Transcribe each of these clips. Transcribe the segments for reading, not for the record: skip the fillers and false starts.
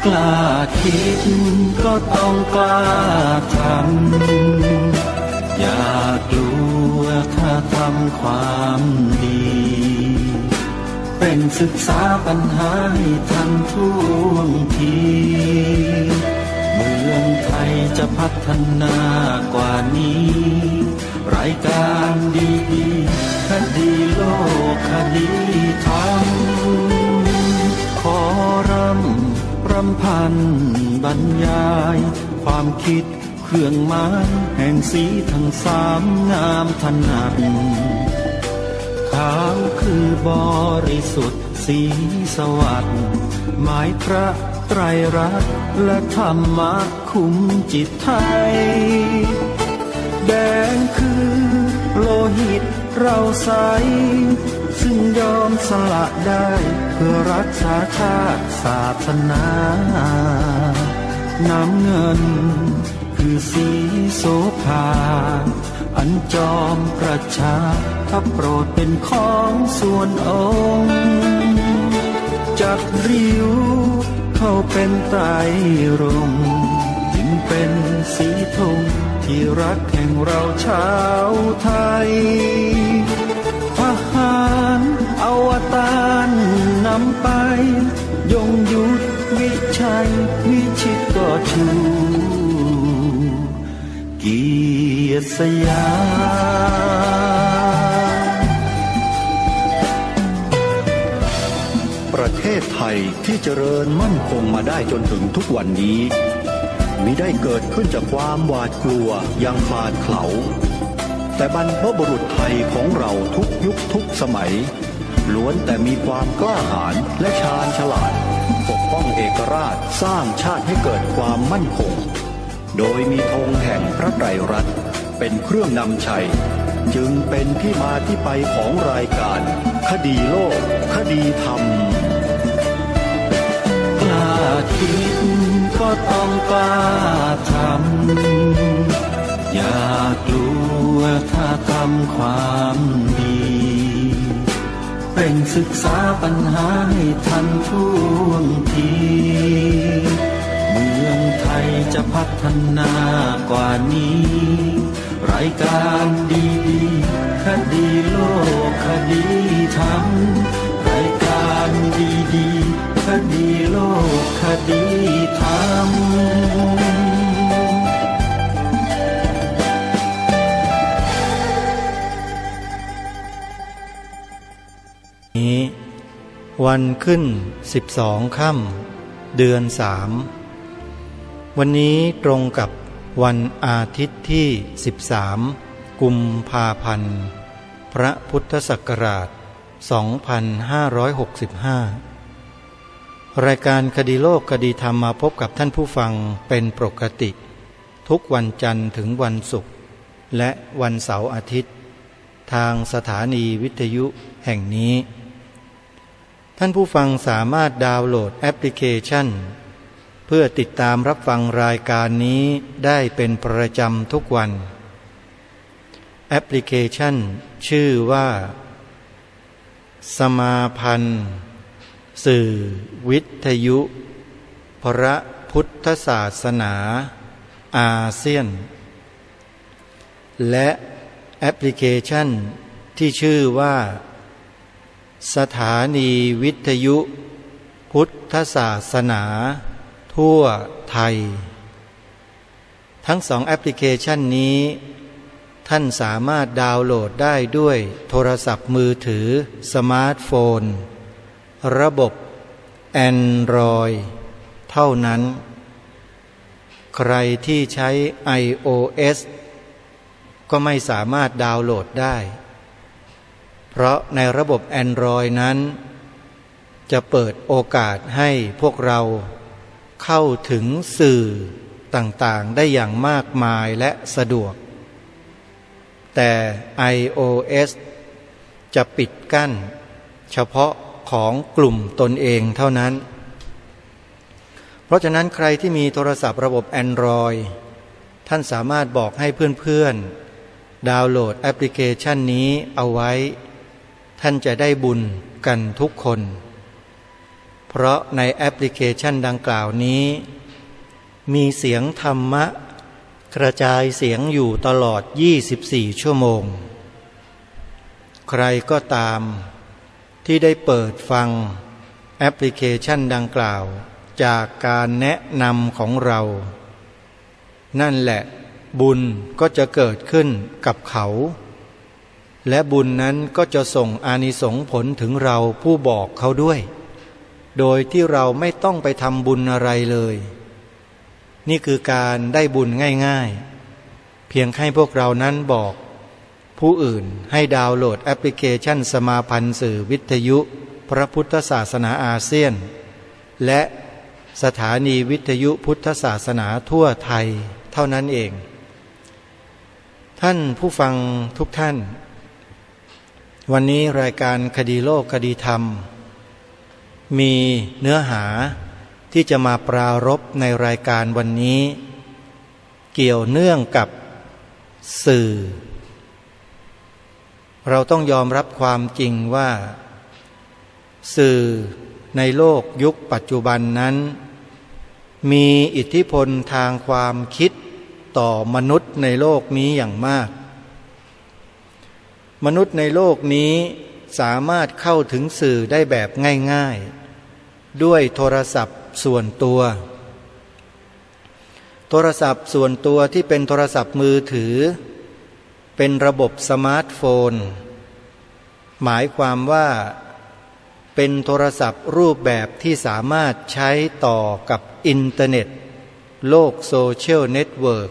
กล้าคิดก็ต้องกล้าทำอย่ากลัวถ้าทำความดีเป็นศึกษาปัญหาให้ทันท่วงทีเมืองไทยจะพัฒนากว่านี้รายการดีๆคดีโลกคดีธรรมขอรำพันบรรยายความคิดเครื่องหมายแห่งสีทั้งสามงามถนัดขาวคือบริสุทธิ์สีสวัสดิ์หมายพระไตรรัตน์และธรรมะคุ้มจิตไทยแดงคือโลหิตเราใสซึ่งยอมสละได้เพื่อรักษาชาติศาสนาน้ำเงินคือสีโสภาอันจอมประชาถ้าโปรดเป็นของส่วนองค์จากริ้วเข้าเป็นไตรรงค์จึงเป็นสีธงที่รักแห่งเราชาวไทยทหารอวตารนำไปยงยุทธวิชัยวิชิตก็ชูเกียรติสยามประเทศไทยที่เจริญมั่นคงมาได้จนถึงทุกวันนี้มิได้เกิดขึ้นจากความหวาดกลัวอย่างคลาดเขลาแต่บรรพบุรุษไทยของเราทุกยุคทุกสมัยล้วนแต่มีความกล้าหาญและชาญฉลาดปกป้องเอกราชสร้างชาติให้เกิดความมั่นคงโดยมีธงแห่งพระไตรรัตน์เป็นเครื่องนำชัยจึงเป็นที่มาที่ไปของรายการคดีโลกคดีธรรมกล้าคิดก็ต้องกล้าทำอย่ากลัวถ้าทำความดีเป็นศึกษาปัญหาให้ทันท่วงทีเมืองไทยจะพัฒนากว่านี้รายการดีๆคดีโลกคดีธรรมรายการดีๆคดีโลกคดีธรรมนี้วันขึ้น12 ค่ำเดือน3วันนี้ตรงกับวันอาทิตย์ที่13กุมภาพันธ์พระพุทธศักราช2565รายการคดีโลกคดีธรรมมาพบกับท่านผู้ฟังเป็นปกติทุกวันจันทร์ถึงวันศุกร์และวันเสาร์อาทิตย์ทางสถานีวิทยุแห่งนี้ท่านผู้ฟังสามารถดาวน์โหลดแอปพลิเคชันเพื่อติดตามรับฟังรายการนี้ได้เป็นประจำทุกวันแอปพลิเคชันชื่อว่าสมาพันธ์สื่อวิทยุพระพุทธศาสนาอาเซียนและแอปพลิเคชันที่ชื่อว่าสถานีวิทยุพุทธศาสนาทั่วไทยทั้งสองแอปพลิเคชันนี้ท่านสามารถดาวน์โหลดได้ด้วยโทรศัพท์มือถือสมาร์ทโฟนระบบ Android เท่านั้นใครที่ใช้ iOS ก็ไม่สามารถดาวน์โหลดได้เพราะในระบบ Android นั้นจะเปิดโอกาสให้พวกเราเข้าถึงสื่อต่างๆได้อย่างมากมายและสะดวกแต่ iOS จะปิดกั้นเฉพาะของกลุ่มตนเองเท่านั้นเพราะฉะนั้นใครที่มีโทรศัพท์ระบบ Android ท่านสามารถบอกให้เพื่อนๆดาวน์โหลดแอปพลิเคชันนี้เอาไว้ท่านจะได้บุญกันทุกคนเพ เพราะในแอปพลิเคชันดังกล่าวนี้มีเสียงธรรมะกระจายเสียงอยู่ตลอด24ชั่วโมงใครก็ตามที่ได้เปิดฟังแอปพลิเคชันดังกล่าวจากการแนะนำของเรานั่นแหละบุญก็จะเกิดขึ้นกับเขาและบุญนั้นก็จะส่งอานิสงส์ผลถึงเราผู้บอกเขาด้วยโดยที่เราไม่ต้องไปทำบุญอะไรเลยนี่คือการได้บุญง่ายๆเพียงให้พวกเรานั้นบอกผู้อื่นให้ดาวน์โหลดแอปพลิเคชันสมาพันธ์สื่อวิทยุพระพุทธศาสนาอาเซียนและสถานีวิทยุพุทธศาสนาทั่วไทยเท่านั้นเองท่านผู้ฟังทุกท่านวันนี้รายการคดีโลกคดีธรรมมีเนื้อหาที่จะมาปรารภในรายการวันนี้เกี่ยวเนื่องกับสื่อเราต้องยอมรับความจริงว่าสื่อในโลกยุคปัจจุบันนั้นมีอิทธิพลทางความคิดต่อมนุษย์ในโลกนี้อย่างมากมนุษย์ในโลกนี้สามารถเข้าถึงสื่อได้แบบง่ายๆด้วยโทรศัพท์ส่วนตัวโทรศัพท์ส่วนตัวที่เป็นโทรศัพท์มือถือเป็นระบบสมาร์ทโฟนหมายความว่าเป็นโทรศัพท์รูปแบบที่สามารถใช้ต่อกับอินเทอร์เน็ตโลกโซเชียลเน็ตเวิร์ก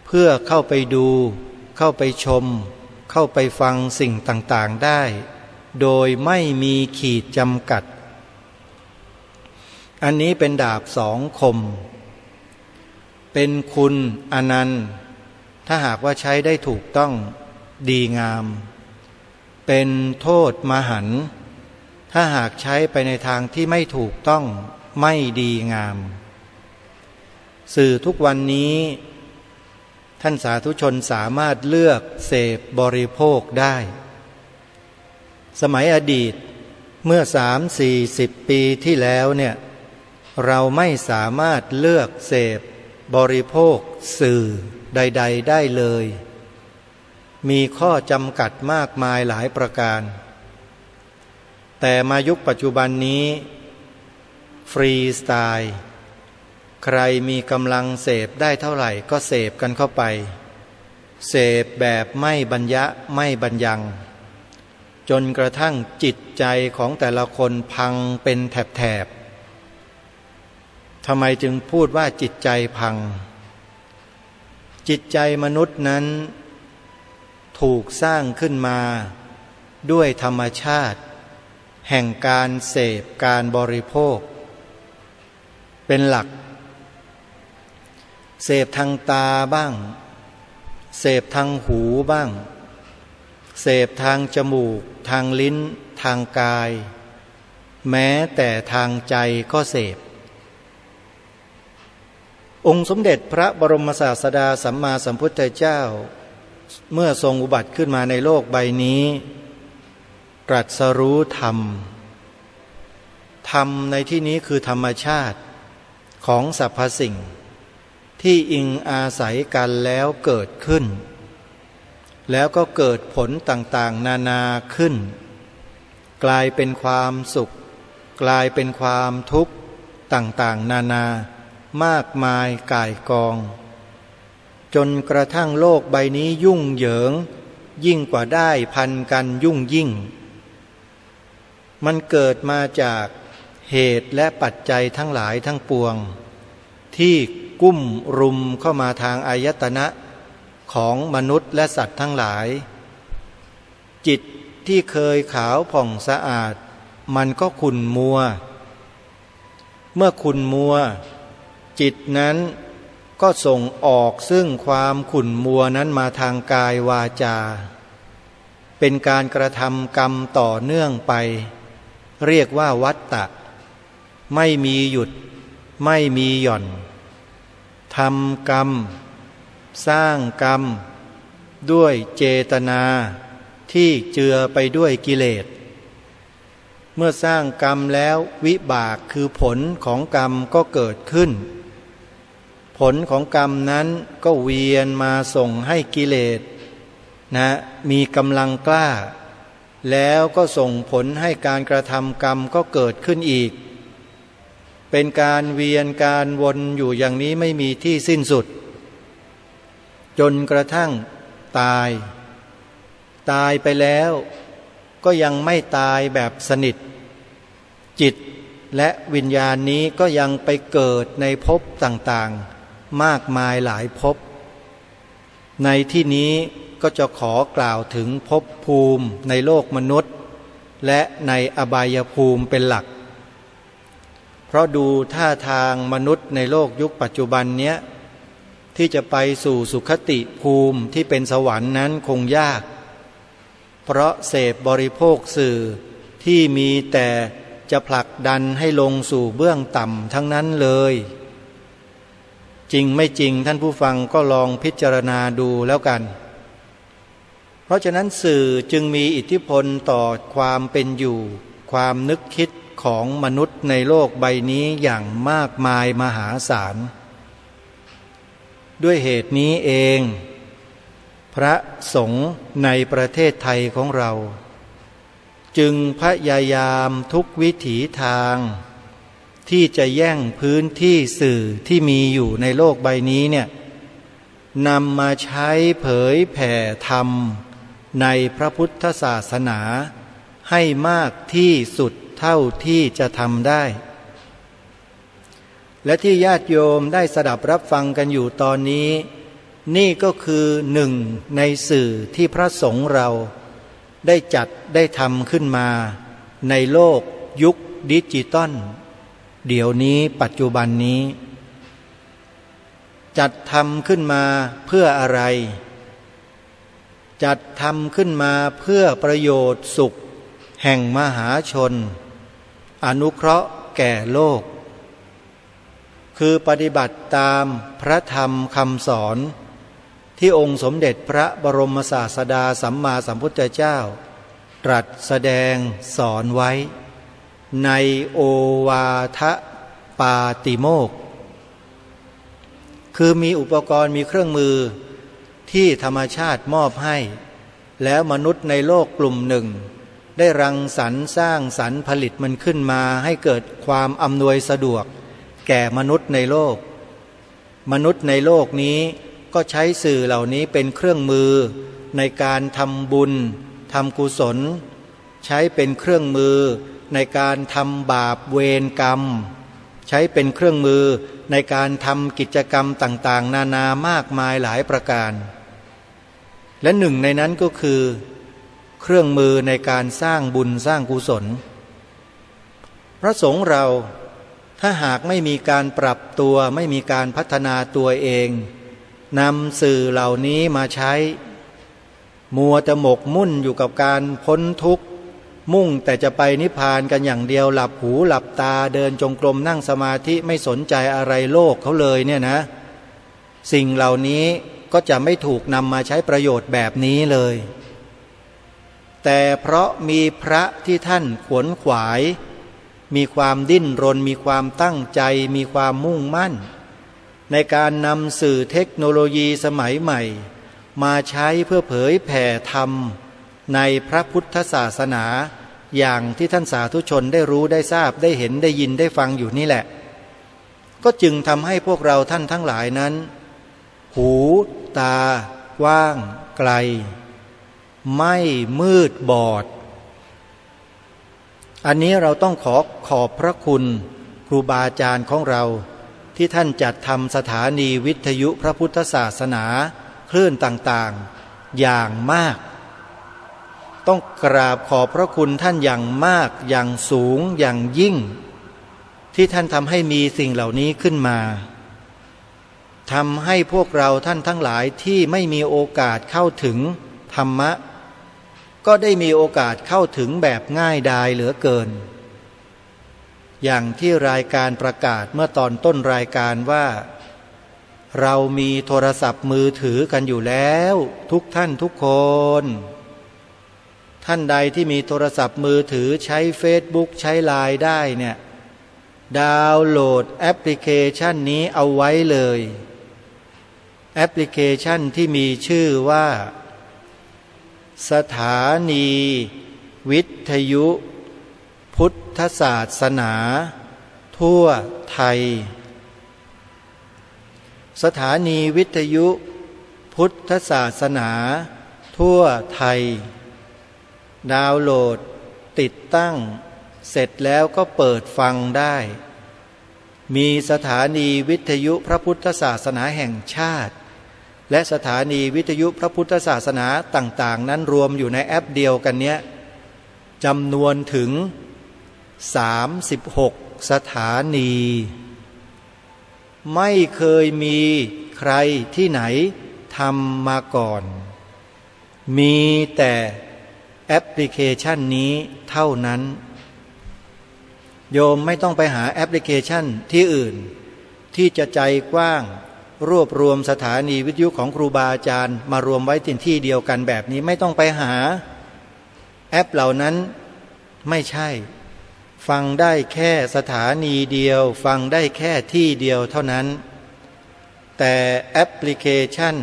เพื่อเข้าไปดูเข้าไปชมเข้าไปฟังสิ่งต่างๆได้โดยไม่มีขีดจำกัดอันนี้เป็นดาบสองคมเป็นคุณอนันต์ถ้าหากว่าใช้ได้ถูกต้องดีงามเป็นโทษมหันต์ถ้าหากใช้ไปในทางที่ไม่ถูกต้องไม่ดีงามสื่อทุกวันนี้ท่านสาธุชนสามารถเลือกเสพบริโภคได้สมัยอดีตเมื่อ30-40 ปีที่แล้วเนี่ยเราไม่สามารถเลือกเสพบริโภคสื่อใดๆได้เลยมีข้อจำกัดมากมายหลายประการแต่มายุคปัจจุบันนี้ฟรีสไตล์ใครมีกำลังเสพได้เท่าไหร่ก็เสพกันเข้าไปเสพแบบไม่บรรยะไม่บรรยังจนกระทั่งจิตใจของแต่ละคนพังเป็นแถบๆทำไมจึงพูดว่าจิตใจพังจิตใจมนุษย์นั้นถูกสร้างขึ้นมาด้วยธรรมชาติแห่งการเสพการบริโภคเป็นหลักเสพทางตาบ้างเสพทางหูบ้างเสพทางจมูกทางลิ้นทางกายแม้แต่ทางใจก็เสพองค์สมเด็จพระบรมศาสดาสัมมาสัมพุทธเจ้าเมื่อทรงอุบัติขึ้นมาในโลกใบนี้ตรัสรู้ธรรมธรรมในที่นี้คือธรรมชาติของสรรพสิ่งที่อิงอาศัยกันแล้วเกิดขึ้นแล้วก็เกิดผลต่างๆนานาขึ้นกลายเป็นความสุขกลายเป็นความทุกข์ต่างๆนานามากมายก่ายกองจนกระทั่งโลกใบนี้ยุ่งเหยิงยิ่งกว่าได้พันกันยุ่งยิ่งมันเกิดมาจากเหตุและปัจจัยทั้งหลายทั้งปวงที่กุ้มรุมเข้ามาทางอายตนะของมนุษย์และสัตว์ทั้งหลายจิตที่เคยขาวผ่องสะอาดมันก็ขุ่นมัวเมื่อขุ่นมัวจิตนั้นก็ส่งออกซึ่งความขุ่นมัวนั้นมาทางกายวาจาเป็นการกระทำกรรมต่อเนื่องไปเรียกว่าวัฏฏะไม่มีหยุดไม่มีหย่อนทำกรรมสร้างกรรมด้วยเจตนาที่เจือไปด้วยกิเลส เมื่อสร้างกรรมแล้ววิบากคือผลของกรรมก็เกิดขึ้นผลของกรรมนั้นก็เวียนมาส่งให้กิเลสมีกำลังกล้าแล้วก็ส่งผลให้การกระทำกรรมก็เกิดขึ้นอีกเป็นการเวียนการวนอยู่อย่างนี้ไม่มีที่สิ้นสุดจนกระทั่งตายไปแล้วก็ยังไม่ตายแบบสนิทจิตและวิญญาณนี้ก็ยังไปเกิดในภพต่างๆมากมายหลายภพในที่นี้ก็จะขอกล่าวถึงภพภูมิในโลกมนุษย์และในอบายภูมิเป็นหลักเพราะดูท่าทางมนุษย์ในโลกยุคปัจจุบันเนี้ยที่จะไปสู่สุคติภูมิที่เป็นสวรรค์นั้นคงยากเพราะเสพบริโภคสื่อที่มีแต่จะผลักดันให้ลงสู่เบื้องต่ำทั้งนั้นเลยจริงไม่จริงท่านผู้ฟังก็ลองพิจารณาดูแล้วกันเพราะฉะนั้นสื่อจึงมีอิทธิพลต่อความเป็นอยู่ความนึกคิดของมนุษย์ในโลกใบนี้อย่างมากมายมหาศาลด้วยเหตุนี้เองพระสงฆ์ในประเทศไทยของเราจึงพยายามทุกวิถีทางที่จะแย่งพื้นที่สื่อที่มีอยู่ในโลกใบนี้เนี่ยนำมาใช้เผยแผ่ธรรมในพระพุทธศาสนาให้มากที่สุดเท่าที่จะทำได้และที่ญาติโยมได้สดับรับฟังกันอยู่ตอนนี้นี่ก็คือหนึ่งในสื่อที่พระสงฆ์เราได้จัดได้ทำขึ้นมาในโลกยุคดิจิตอลเดี๋ยวนี้ปัจจุบันนี้จัดทำขึ้นมาเพื่ออะไรจัดทำขึ้นมาเพื่อประโยชน์สุขแห่งมหาชนอนุเคราะห์แก่โลกคือปฏิบัติตามพระธรรมคำสอนที่องค์สมเด็จพระบรมศาสดาสัมมาสัมพุทธเจ้าตรัสแสดงสอนไว้ในโอวาทปาติโมกข์คือมีอุปกรณ์มีเครื่องมือที่ธรรมชาติมอบให้แล้วมนุษย์ในโลกกลุ่มหนึ่งได้รังสรรค์สร้างสรรค์ผลิตมันขึ้นมาให้เกิดความอำนวยสะดวกแก่มนุษย์ในโลกมนุษย์ในโลกนี้ก็ใช้สื่อเหล่านี้เป็นเครื่องมือในการทำบุญทำกุศลใช้เป็นเครื่องมือในการทำบาปเวรกรรมใช้เป็นเครื่องมือในการทำกิจกรรมต่างๆนานามากมายหลายประการและหนึ่งในนั้นก็คือเครื่องมือในการสร้างบุญสร้างกุศลพระสงฆ์เราถ้าหากไม่มีการปรับตัวไม่มีการพัฒนาตัวเองนำสื่อเหล่านี้มาใช้มัวแต่หมกมุ่นอยู่กับการพ้นทุกข์มุ่งแต่จะไปนิพพานกันอย่างเดียวหลับหูหลับตาเดินจงกรมนั่งสมาธิไม่สนใจอะไรโลกเขาเลยเนี่ยนะสิ่งเหล่านี้ก็จะไม่ถูกนำมาใช้ประโยชน์แบบนี้เลยแต่เพราะมีพระที่ท่านขวนขวายมีความดิ้นรนมีความตั้งใจมีความมุ่งมั่นในการนำสื่อเทคโนโลยีสมัยใหม่มาใช้เพื่อเผยแผ่ธรรมในพระพุทธศาสนาอย่างที่ท่านสาธุชนได้รู้ได้ทราบได้เห็นได้ยินได้ฟังอยู่นี่แหละก็จึงทำให้พวกเราท่านทั้งหลายนั้นหูตากว้างไกลไม่มืดบอดอันนี้เราต้องขอบพระคุณครูบาอาจารย์ของเราที่ท่านจัดทำสถานีวิทยุพระพุทธศาสนาคลื่นต่างๆอย่างมากต้องกราบขอบพระคุณท่านอย่างมากอย่างสูงอย่างยิ่งที่ท่านทำให้มีสิ่งเหล่านี้ขึ้นมาทำให้พวกเราท่านทั้งหลายที่ไม่มีโอกาสเข้าถึงธรรมะก็ได้มีโอกาสเข้าถึงแบบง่ายดายเหลือเกินอย่างที่รายการประกาศเมื่อตอนต้นรายการว่าเรามีโทรศัพท์มือถือกันอยู่แล้วทุกท่านทุกคน ท่านใดที่มีโทรศัพท์มือถือใช้ Facebook ใช้ไลน์ได้เนี่ยดาวน์โหลดแอปพลิเคชันนี้เอาไว้เลยแอปพลิเคชันที่มีชื่อว่าสถานีวิทยุพุทธศาสนาทั่วไทยสถานีวิทยุพุทธศาสนาทั่วไทยดาวน์โหลดติดตั้งเสร็จแล้วก็เปิดฟังได้มีสถานีวิทยุพระพุทธศาสนาแห่งชาติและสถานีวิทยุพระพุทธศาสนาต่างๆนั้นรวมอยู่ในแอปเดียวกันเนี้ยจำนวนถึง36สถานีไม่เคยมีใครที่ไหนทำมาก่อนมีแต่แอปพลิเคชันนี้เท่านั้นโยมไม่ต้องไปหาแอปพลิเคชันที่อื่นที่จะใจกว้างรวบรวมสถานีวิทยุของครูบาอาจารย์มารวมไว้ที่เดียวกันแบบนี้ไม่ต้องไปหาแอปเหล่านั้นไม่ใช่ฟังได้แค่สถานีเดียวฟังได้แค่ที่เดียวเท่านั้นแต่แอปพลิเคชัน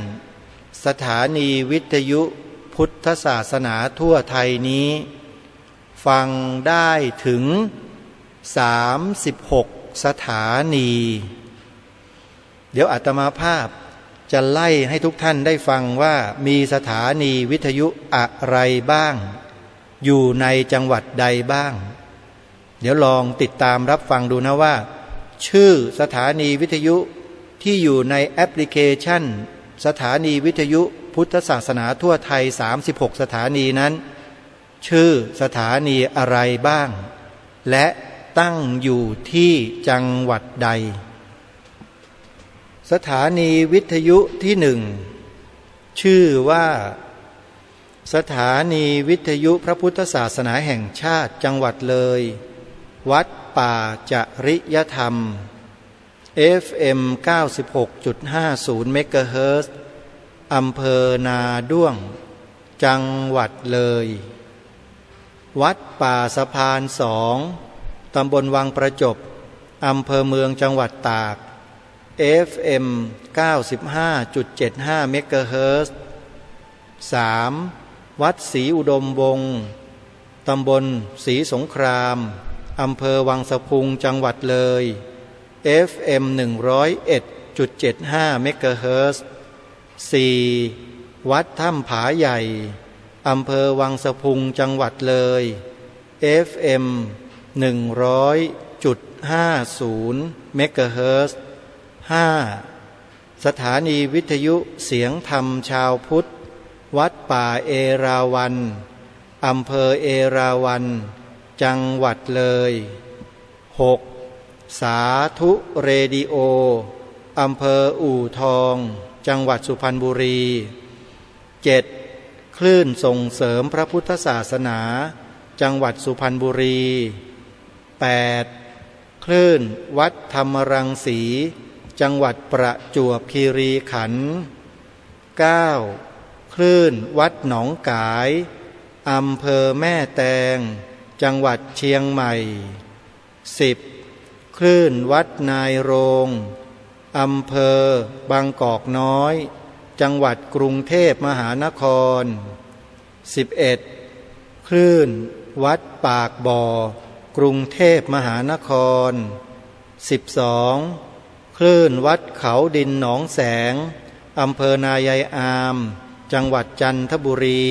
สถานีวิทยุพุทธศาสนาทั่วไทยนี้ฟังได้ถึง36สถานีเดี๋ยวอาตมาภาพจะไล่ให้ทุกท่านได้ฟังว่ามีสถานีวิทยุอะไรบ้างอยู่ในจังหวัดใดบ้างเดี๋ยวลองติดตามรับฟังดูนะว่าชื่อสถานีวิทยุที่อยู่ในแอปพลิเคชันสถานีวิทยุพุทธศาสนาทั่วไทย36สถานีนั้นชื่อสถานีอะไรบ้างและตั้งอยู่ที่จังหวัดใดสถานีวิทยุที่หนึ่งชื่อว่าสถานีวิทยุพระพุทธศาสนาแห่งชาติจังหวัดเลยวัดป่าจริยธรรม FM 96.50 เมกะเฮิรตซ์อำเภอนาด้วงจังหวัดเลยวัดป่าสะพาน2ตำบลวังประจบอำเภอเมืองจังหวัดตาก FM 95.75 เมกะเฮิรตซ์ 3. วัดศรีอุดมวงศ์ตำบลศรีสงครามอำเภอวังสะพุงจังหวัดเลย FM 101.75 เมกะเฮิรตซ์ 4. วัดถ้ำผาใหญ่อำเภอวังสะพุงจังหวัดเลย FM 100.50 เมกะเฮิรตซ์ 5. สถานีวิทยุเสียงธรรมชาวพุทธวัดป่าเอราวัณอำเภอเอราวัณจังหวัดเลย 6. สาธุเรดิโออำเภออู่ทองจังหวัดสุพรรณบุรี 7. คลื่นส่งเสริมพระพุทธศาสนาจังหวัดสุพรรณบุรี 8. คลื่นวัดธรรมรังสีจังหวัดประจวบคีรีขันธ์ 9. คลื่นวัดหนองกายอำเภอแม่แตงจังหวัดเชียงใหม่ 10. คลื่นวัดนายโรงอำเภอบางกอกน้อยจังหวัดกรุงเทพมหานคร 11. คลื่นวัดปากบ่อกรุงเทพมหานคร 12. คลื่นวัดเขาดินหนองแสงอำเภอนายายอามจังหวัดจันทบุรี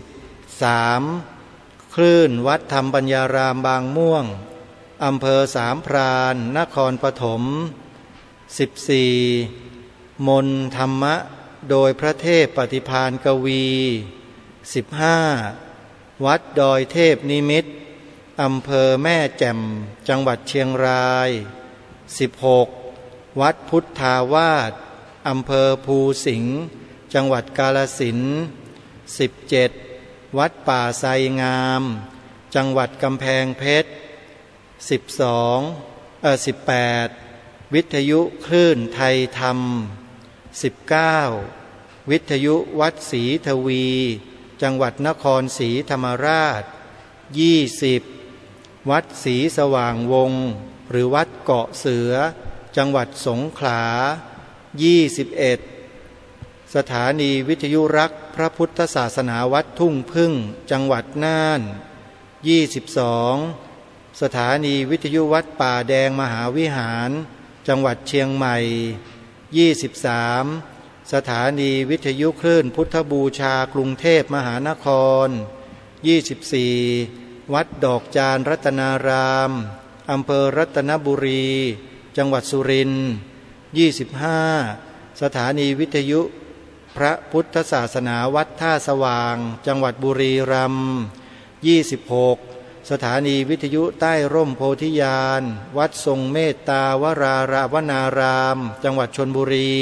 13. คลื่นวัดธรรมปัญญารามบางม่วงอำเภอสามพรานนครปฐม 14. มนต์ธรรมะโดยพระเทพปฏิภาณกวี 15. วัดดอยเทพนิมิตรอำเภอแม่แจ่มจังหวัดเชียงราย 16. วัดพุทธาวาสอำเภอภูสิงห์จังหวัดกาฬสินธุ์ 17. วัดป่าไทรงามจังหวัดกำแพงเพชร 18. วิทยุคลื่นไทยธรรม 19. วิทยุวัดศรีทวี จังหวัดนครศรีธรรมราช20วัดศรีสว่างวงศ์หรือวัดเกาะเสือจังหวัดสงขลา21สถานีวิทยุรักพระพุทธศาสนาวัดทุ่งพึ่งจังหวัดน่าน22สถานีวิทยุวัดป่าแดงมหาวิหารจังหวัดเชียงใหม่23สถานีวิทยุคลื่นพุทธบูชากรุงเทพมหานคร24วัดดอกจานรัตนารามอำเภอรัตนบุรีจังหวัดสุรินทร์25สถานีวิทยุพระพุทธศาสนาวัดท่าสว่างจังหวัดบุรีรัมย์26สถานีวิทยุใต้ร่มโพธิญาณวัดทรงเมตตาววนารามจังหวัดชลบุรี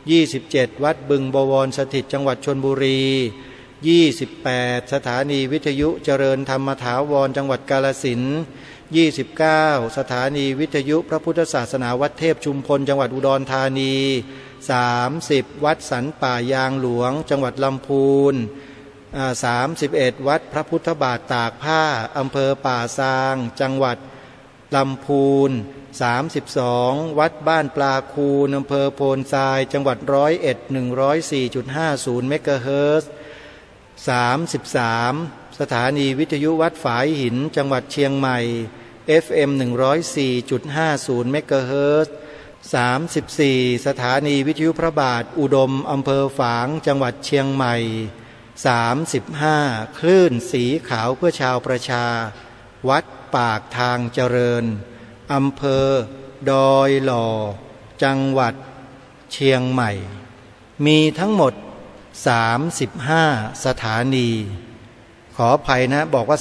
27วัดบึงบวรสถิตจังหวัดชลบุรี28สถานีวิทยุเจริญธรรมถาวรจังหวัดกาฬสินธุ์29สถานีวิทยุพระพุทธศาสนาวัดเทพชุมพลจังหวัดอุดรธานี30วัดสันป่ายางหลวงจังหวัดลำพูน31วัดพระพุทธบาทตากผ้าอำเภอป่าซางจังหวัดลำพูน32วัดบ้านปลาคูนอำเภอโพนทรายจังหวัด101 104.50 เมกะเฮิรตซ์33สถานีวิทยุวัดฝายหินจังหวัดเชียงใหม่ FM 104.50 เมกะเฮิรตซ์34สถานีวิทยุพระบาทอุดมอำเภอฝางจังหวัดเชียงใหม่35คลื่นสีขาวเพื่อชาวประชาวัดปากทางเจริญอำเภอดอยหล่อจังหวัดเชียงใหม่มีทั้งหมด35สถานีขออภัยนะบอกว่า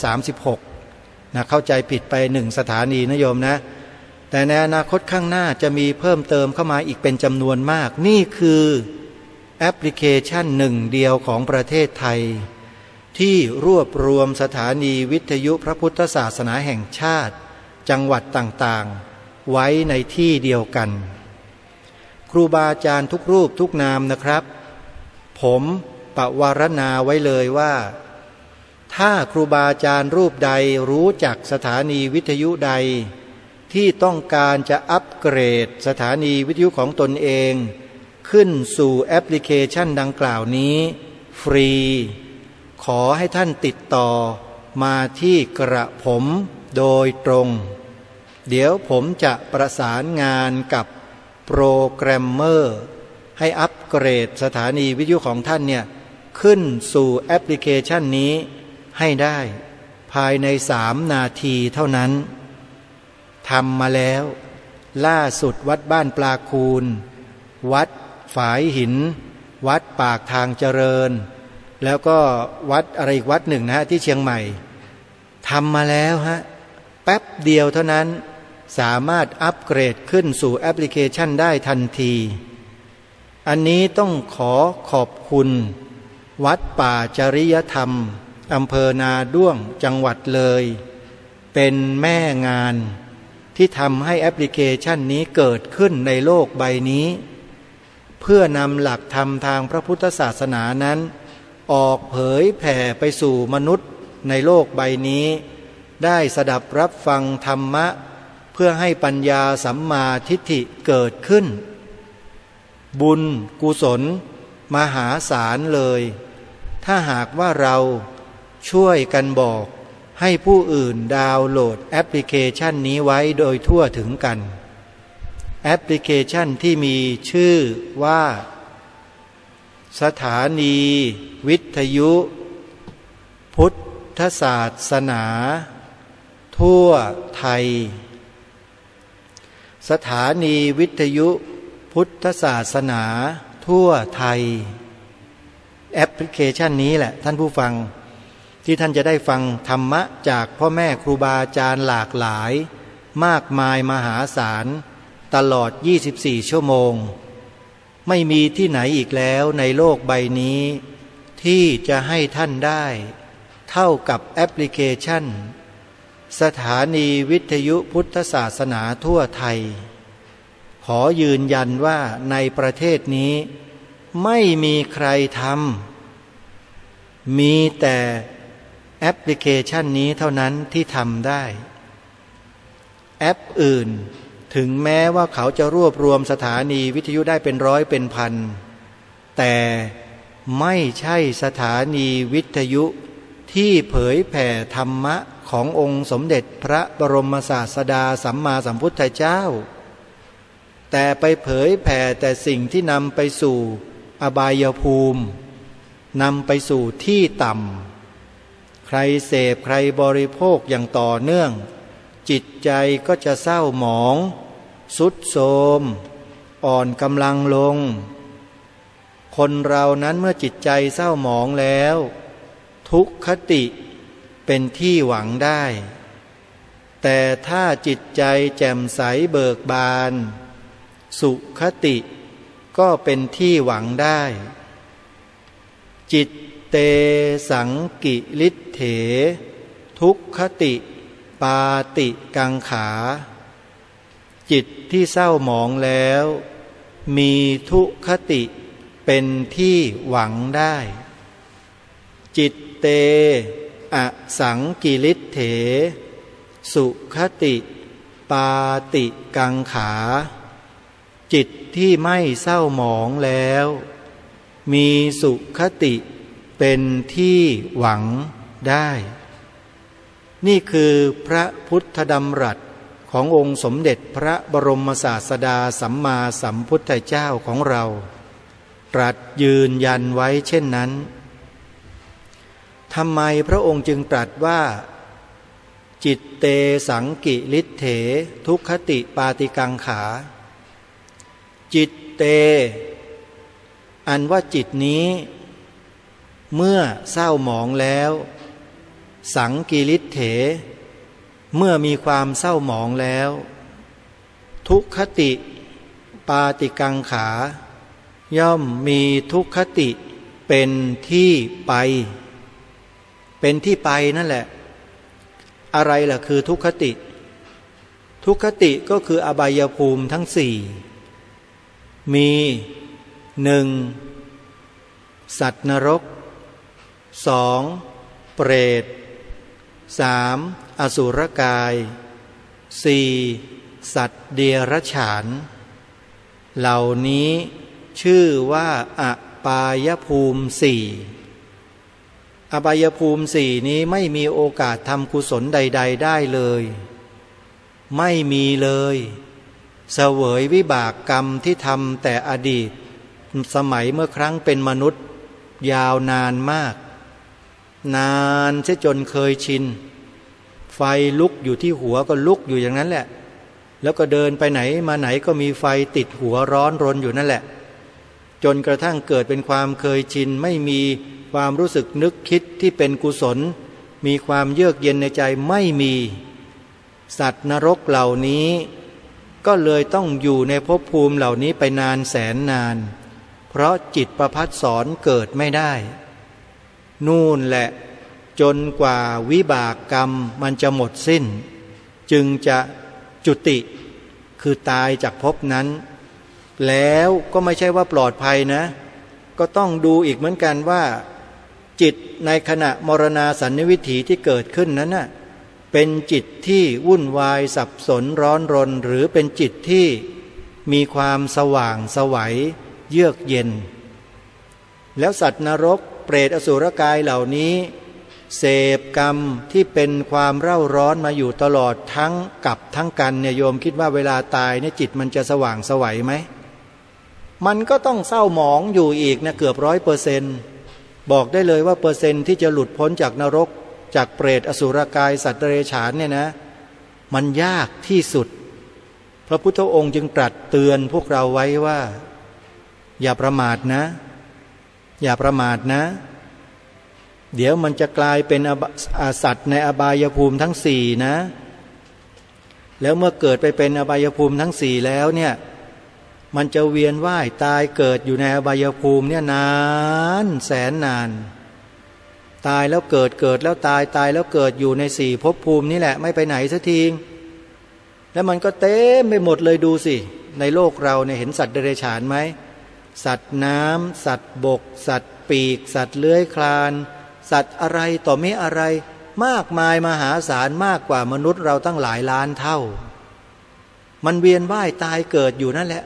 36นะเข้าใจผิดไป1สถานีนะโยมนะแต่ในอนาคตข้างหน้าจะมีเพิ่มเติมเข้ามาอีกเป็นจำนวนมากนี่คือแอปพลิเคชันหนึ่งเดียวของประเทศไทยที่รวบรวมสถานีวิทยุพระพุทธศาสนาแห่งชาติจังหวัดต่างๆไว้ในที่เดียวกันครูบาอาจารย์ทุกรูปทุกนามนะครับผมปวารณาไว้เลยว่าถ้าครูบาอาจารย์รูปใดรู้จักสถานีวิทยุใดที่ต้องการจะอัปเกรดสถานีวิทยุของตนเองขึ้นสู่แอปพลิเคชันดังกล่าวนี้ฟรีขอให้ท่านติดต่อมาที่กระผมโดยตรงเดี๋ยวผมจะประสานงานกับโปรแกรมเมอร์ให้อัปเกรดสถานีวิทยุของท่านเนี่ยขึ้นสู่แอปพลิเคชันนี้ให้ได้ภายใน3 นาทีเท่านั้นทำมาแล้วล่าสุดวัดบ้านปลาคูนวัดฝายหินวัดปากทางเจริญแล้วก็วัดอะไรอีกวัดหนึ่งนะที่เชียงใหม่ทำมาแล้วฮะแป๊บเดียวเท่านั้นสามารถอัปเกรดขึ้นสู่แอปพลิเคชันได้ทันทีอันนี้ต้องขอขอบคุณวัดป่าจริยธรรมอำเภอนาด้วงจังหวัดเลยเป็นแม่งานที่ทำให้แอปพลิเคชันนี้เกิดขึ้นในโลกใบนี้เพื่อนำหลักธรรมทางพระพุทธศาสนานั้นออกเผยแผ่ไปสู่มนุษย์ในโลกใบนี้ได้สดับรับฟังธรรมะเพื่อให้ปัญญาสัมมาทิฏฐิเกิดขึ้นบุญกุศลมหาศาลเลยถ้าหากว่าเราช่วยกันบอกให้ผู้อื่นดาวน์โหลดแอปพลิเคชันนี้ไว้โดยทั่วถึงกันแอปพลิเคชันที่มีชื่อว่าสถานีวิทยุพุทธศาสนาทั่วไทยสถานีวิทยุพุทธศาสนาทั่วไทยแอปพลิเคชันนี้แหละท่านผู้ฟังที่ท่านจะได้ฟังธรรมะจากพ่อแม่ครูบาอาจารย์หลากหลายมากมายมหาศาลตลอด24 ชั่วโมงไม่มีที่ไหนอีกแล้วในโลกใบนี้ที่จะให้ท่านได้เท่ากับแอปพลิเคชันสถานีวิทยุพุทธศาสนาทั่วไทยขอยืนยันว่าในประเทศนี้ไม่มีใครท มีแต่แอปพลิเคชันนี้เท่านั้นที่ทำได้แอปอื่นถึงแม้ว่าเขาจะรวบรวมสถานีวิทยุได้เป็นร้อยเป็นพันแต่ไม่ใช่สถานีวิทยุที่เผยแผ่ธรรมะขององค์สมเด็จพระบรมศาสดาสัมมาสัมพุทธเจ้าแต่ไปเผยแผ่แต่สิ่งที่นำไปสู่อบายภูมินำไปสู่ที่ต่ำใครเสพใครบริโภคอย่างต่อเนื่องจิตใจก็จะเศร้าหมองทรุดโทรมอ่อนกำลังลงคนเรานั้นเมื่อจิตใจเศร้าหมองแล้วทุกขติเป็นที่หวังได้แต่ถ้าจิตใจแจ่มใสเบิกบานสุขติก็เป็นที่หวังได้จิตเตสังกิลิเถทุกขติปาติกังขาจิตที่เศร้าหมองแล้วมีทุกขติเป็นที่หวังได้จิตเตอสังกิลิเถสุขติปาติกังขาจิตที่ไม่เศร้าหมองแล้วมีสุขติเป็นที่หวังได้นี่คือพระพุทธดำรัสขององค์สมเด็จพระบรมศาสดาสัมมาสัมพุทธเจ้าของเราตรัสยืนยันไว้เช่นนั้นทำไมพระองค์จึงตรัสว่าจิตเตสังกิลิเถทุกขติปาติกังขาจิตเตอันว่าจิตนี้เมื่อเศร้าหมองแล้วสังกิลิเถเมื่อมีความเศร้าหมองแล้วทุกขติปาติกังขาย่อมมีทุกขติเป็นที่ไปเป็นที่ไปนั่นแหละอะไรล่ะคือทุกขติทุกขติก็คืออบายภูมิทั้งสี่มีหนึ่งสัตว์นรกสองเปรตสามอสุรกายสี่สัตว์เดรัจฉานเหล่านี้ชื่อว่าอปายภูมิสี่อบายภูมิสี่นี้ไม่มีโอกาสทำกุศลใดๆได้เลยไม่มีเลยเสวยวิบากกรรมที่ทำแต่อดีตสมัยเมื่อครั้งเป็นมนุษย์ยาวนานมากนานเสียจนเคยชินไฟลุกอยู่ที่หัวก็ลุกอยู่อย่างนั้นแหละแล้วก็เดินไปไหนมาไหนก็มีไฟติดหัวร้อนรนอยู่นั่นแหละจนกระทั่งเกิดเป็นความเคยชินไม่มีความรู้สึกนึกคิดที่เป็นกุศลมีความเยือกเย็นในใจไม่มีสัตว์นรกเหล่านี้ก็เลยต้องอยู่ในภพภูมิเหล่านี้ไปนานแสนนานเพราะจิตประภัสสรเกิดไม่ได้นู่นแหละจนกว่าวิบากกรรมมันจะหมดสิ้นจึงจะจุติคือตายจากภพนั้นแล้วก็ไม่ใช่ว่าปลอดภัยนะก็ต้องดูอีกเหมือนกันว่าจิตในขณะมรณาสันนิวิถีที่เกิดขึ้นนั้นน่ะเป็นจิตที่วุ่นวายสับสนร้อนรนหรือเป็นจิตที่มีความสว่างไสวเยือกเย็นแล้วสัตว์นรกเปรตอสุรกายเหล่านี้เสพกรรมที่เป็นความเร่าร้อนมาอยู่ตลอดทั้งกับทั้งกันเนี่ยโยมคิดว่าเวลาตายเนี่ยจิตมันจะสว่างไสวไหมมันก็ต้องเศร้าหมองอยู่อีกนะเกือบ100%บอกได้เลยว่าเปอร์เซ็นต์ที่จะหลุดพ้นจากนรกจากเปรตอสุรกายสัตว์เดรัจฉานเนี่ยนะมันยากที่สุดพระพุทธองค์จึงตรัสเตือนพวกเราไว้ว่าอย่าประมาทนะอย่าประมาทนะเดี๋ยวมันจะกลายเป็นสัตว์ในอบายภูมิทั้งสี่นะแล้วเมื่อเกิดไปเป็นอบายภูมิทั้งสี่แล้วเนี่ยมันจะเวียนว่ายตายเกิดอยู่ในอบายภูมิเนี่ยนานแสนนานตายแล้วเกิดเกิดแล้วตายตายแล้วเกิดอยู่ในสี่ภพภูมินี่แหละไม่ไปไหนสักทีแล้วมันก็เต็มไปหมดเลยดูสิในโลกเราเนี่ยเห็นสัตว์เดรัจฉานไหมสัตว์น้ำสัตว์บกสัตว์ปีกสัตว์เลื้อยคลาน สัตว์อะไรต่อไม่อะไรมากมายมหาศาลมากกว่ามนุษย์เราตั้งหลายล้านเท่ามันเวียนว่ายตายเกิดอยู่นั่นแหละ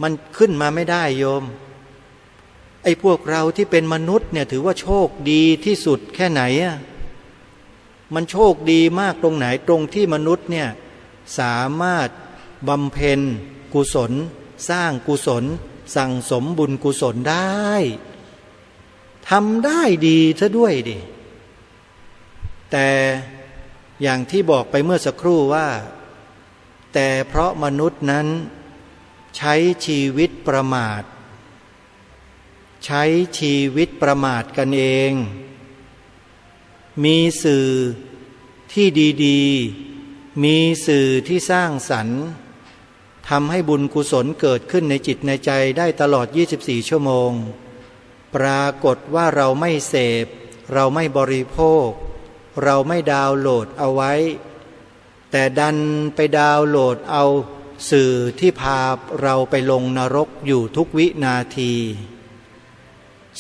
มันขึ้นมาไม่ได้โยมไอ้พวกเราที่เป็นมนุษย์เนี่ยถือว่าโชคดีที่สุดแค่ไหนอ่ะมันโชคดีมากตรงไหนตรงที่มนุษย์เนี่ยสามารถบำเพ็ญกุศลสร้างกุศลสั่งสมบุญกุศลได้ทำได้ดีซะด้วยดิแต่อย่างที่บอกไปเมื่อสักครู่ว่าแต่เพราะมนุษย์นั้นใช้ชีวิตประมาทใช้ชีวิตประมาทกันเองมีสื่อที่ดีๆมีสื่อที่สร้างสรรค์ทำให้บุญกุศลเกิดขึ้นในจิตในใจได้ตลอด24ชั่วโมงปรากฏว่าเราไม่เสพเราไม่บริโภคเราไม่ดาวน์โหลดเอาไว้แต่ดันไปดาวน์โหลดเอาสื่อที่พาเราไปลงนรกอยู่ทุกวินาที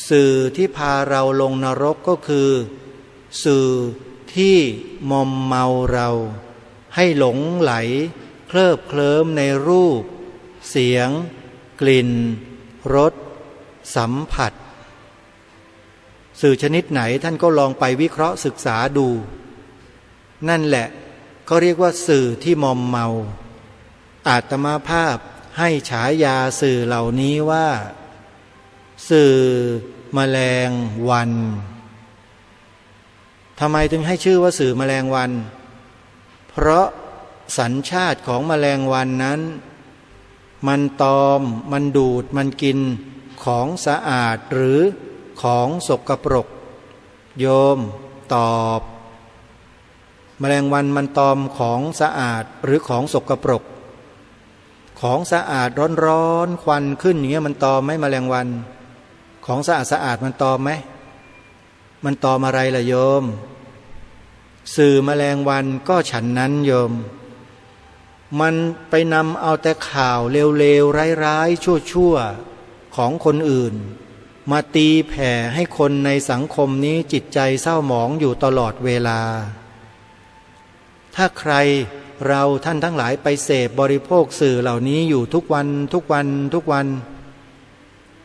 สื่อที่พาเราลงนรกก็คือสื่อที่มอมเมาเราให้หลงไหลเคลิบเคลิ้มในรูปเสียงกลิ่นรสสัมผัสสื่อชนิดไหนท่านก็ลองไปวิเคราะห์ศึกษาดูนั่นแหละเขาเรียกว่าสื่อที่มอมเมาอาตมาภาพให้ฉายาสื่อเหล่านี้ว่าสื่อแมลงวันทำไมถึงให้ชื่อว่าสื่อแมลงวันเพราะสัญชาติของแมลงวันนั้นมันตอมมันดูดมันกินของสะอาดหรือของสกปรกโยมตอบแมลงวันมันตอมของสะอาดหรือของสกปรกของสะอาดร้อนๆควันขึ้นอย่างเงี้ยมันตอมไหมแมลงวันของสะอาดมันตอมไหมมันตอมอะไรล่ะโยมสื่อแมลงวันก็ฉันนั้นโยมมันไปนำเอาแต่ข่าวเลวๆร้ายๆชั่วๆของคนอื่นมาตีแผ่ให้คนในสังคมนี้จิตใจเศร้าหมองอยู่ตลอดเวลาถ้าใครเราท่านทั้งหลายไปเสพบริโภคสื่อเหล่านี้อยู่ทุกวันทุกวันทุกวัน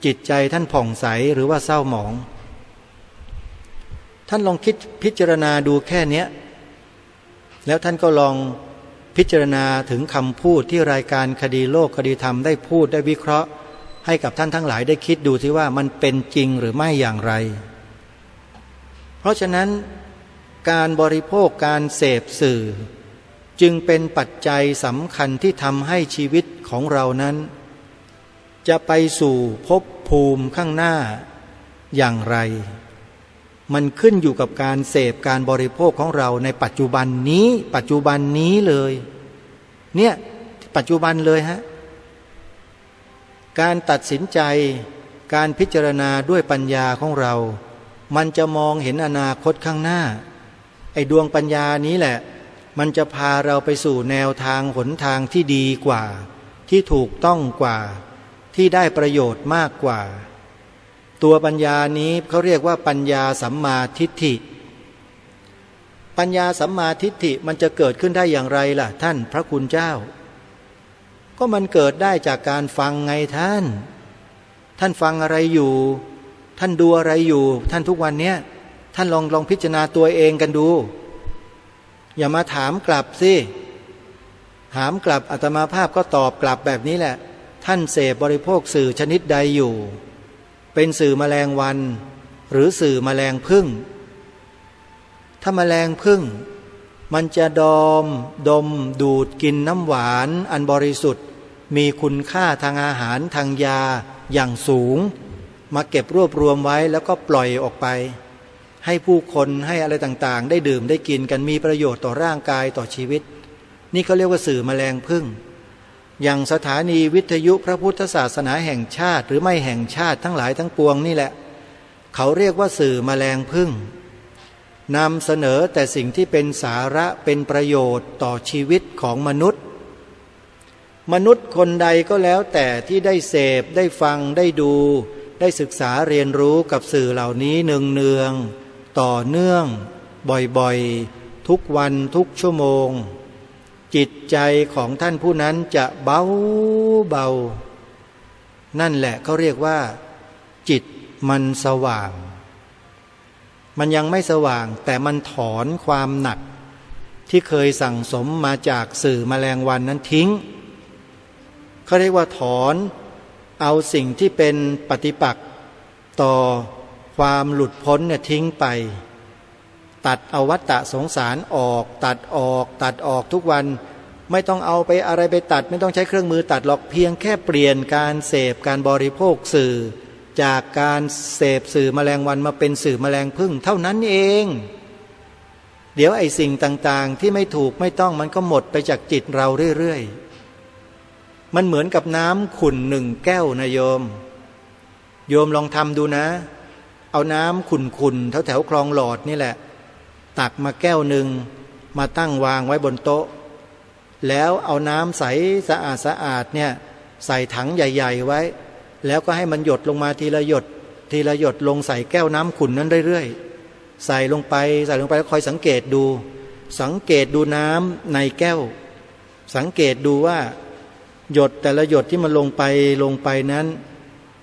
จิตใจท่านผ่องใสหรือว่าเศร้าหมองท่านลองคิดพิจารณาดูแค่เนี้ยแล้วท่านก็ลองพิจารณาถึงคำพูดที่รายการคดีโลกคดีธรรมได้พูดได้วิเคราะห์ให้กับท่านทั้งหลายได้คิดดูสิว่ามันเป็นจริงหรือไม่อย่างไรเพราะฉะนั้นการบริโภคการเสพสื่อจึงเป็นปัจจัยสำคัญที่ทำให้ชีวิตของเรานั้นจะไปสู่ภพภูมิข้างหน้าอย่างไรมันขึ้นอยู่กับการเสพการบริโภคของเราในปัจจุบันนี้เลยเนี่ยปัจจุบันเลยฮะการตัดสินใจการพิจารณาด้วยปัญญาของเรามันจะมองเห็นอนาคตข้างหน้าไอ้ดวงปัญญานี้แหละมันจะพาเราไปสู่แนวทางหนทางที่ดีกว่าที่ถูกต้องกว่าที่ได้ประโยชน์มากกว่าตัวปัญญานี้เขาเรียกว่าปัญญาสัมมาทิฏฐิปัญญาสัมมาทิฏฐิมันจะเกิดขึ้นได้อย่างไรล่ะท่านพระคุณเจ้าก็มันเกิดได้จากการฟังไงท่านฟังอะไรอยู่ท่านดูอะไรอยู่ท่านทุกวันเนี้ยท่านลองพิจารณาตัวเองกันดูอย่ามาถามกลับสิถามกลับอาตมาภาพก็ตอบกลับแบบนี้แหละท่านเสพบริโภคสื่อชนิดใดอยู่เป็นสื่อแมลงวันหรือสื่อแมลงผึ้งถ้าแมลงผึ้งมันจะดมดูดกินน้ำหวานอันบริสุทธิ์มีคุณค่าทางอาหารทางยาอย่างสูงมาเก็บรวบรวมไว้แล้วก็ปล่อยออกไปให้ผู้คนให้อะไรต่างๆได้ดื่มได้กินกันมีประโยชน์ต่อร่างกายต่อชีวิตนี่เขาเรียกว่าสื่อแมลงผึ้งอย่างสถานีวิทยุพระพุทธศาสนาแห่งชาติหรือไม่แห่งชาติทั้งหลายทั้งปวงนี่แหละเขาเรียกว่าสื่อแมลงผึ้งนำเสนอแต่สิ่งที่เป็นสาระเป็นประโยชน์ต่อชีวิตของมนุษย์คนใดก็แล้วแต่ที่ได้เสพได้ฟังได้ดูได้ศึกษาเรียนรู้กับสื่อเหล่านี้เนือง ต่อเนื่องบ่อยๆทุกวันทุกชั่วโมงจิตใจของท่านผู้นั้นจะเบานั่นแหละเขาเรียกว่าจิตมันสว่างมันยังไม่สว่างแต่มันถอนความหนักที่เคยสั่งสมมาจากสื่อแมลงวันนั้นทิ้งเขาเรียกว่าถอนเอาสิ่งที่เป็นปฏิปักษ์ต่อความหลุดพ้นเนี่ยทิ้งไปตัดเอาวัฏฏะสงสารออกตัดออกทุกวันไม่ต้องเอาไปอะไรไปตัดไม่ต้องใช้เครื่องมือตัดหรอกเพียงแค่เปลี่ยนการเสพการบริโภคสื่อจากการเสพสื่อแมลงวันมาเป็นสื่อแมลงผึ้งเท่านั้นเองเดี๋ยวไอ้สิ่งต่างๆที่ไม่ถูกไม่ต้องมันก็หมดไปจากจิตเราเรื่อยๆมันเหมือนกับน้ำขุ่นหนึ่งแก้วนะโยมลองทำดูนะเอาน้ำขุ่นๆแถวคลองหลอดนี่แหละตักมาแก้วหนึ่งมาตั้งวางไว้บนโต๊ะแล้วเอาน้ำใสสะอาดเนี่ยใส่ถังใหญ่ๆไว้แล้วก็ให้มันหยดลงมาทีละหยดลงใส่แก้วน้ำขุ่นนั้นเรื่อยๆใส่ลงไปแล้วคอยสังเกตดูน้ำในแก้วสังเกตดูว่าหยดแต่ละหยดที่มันลงไปนั้น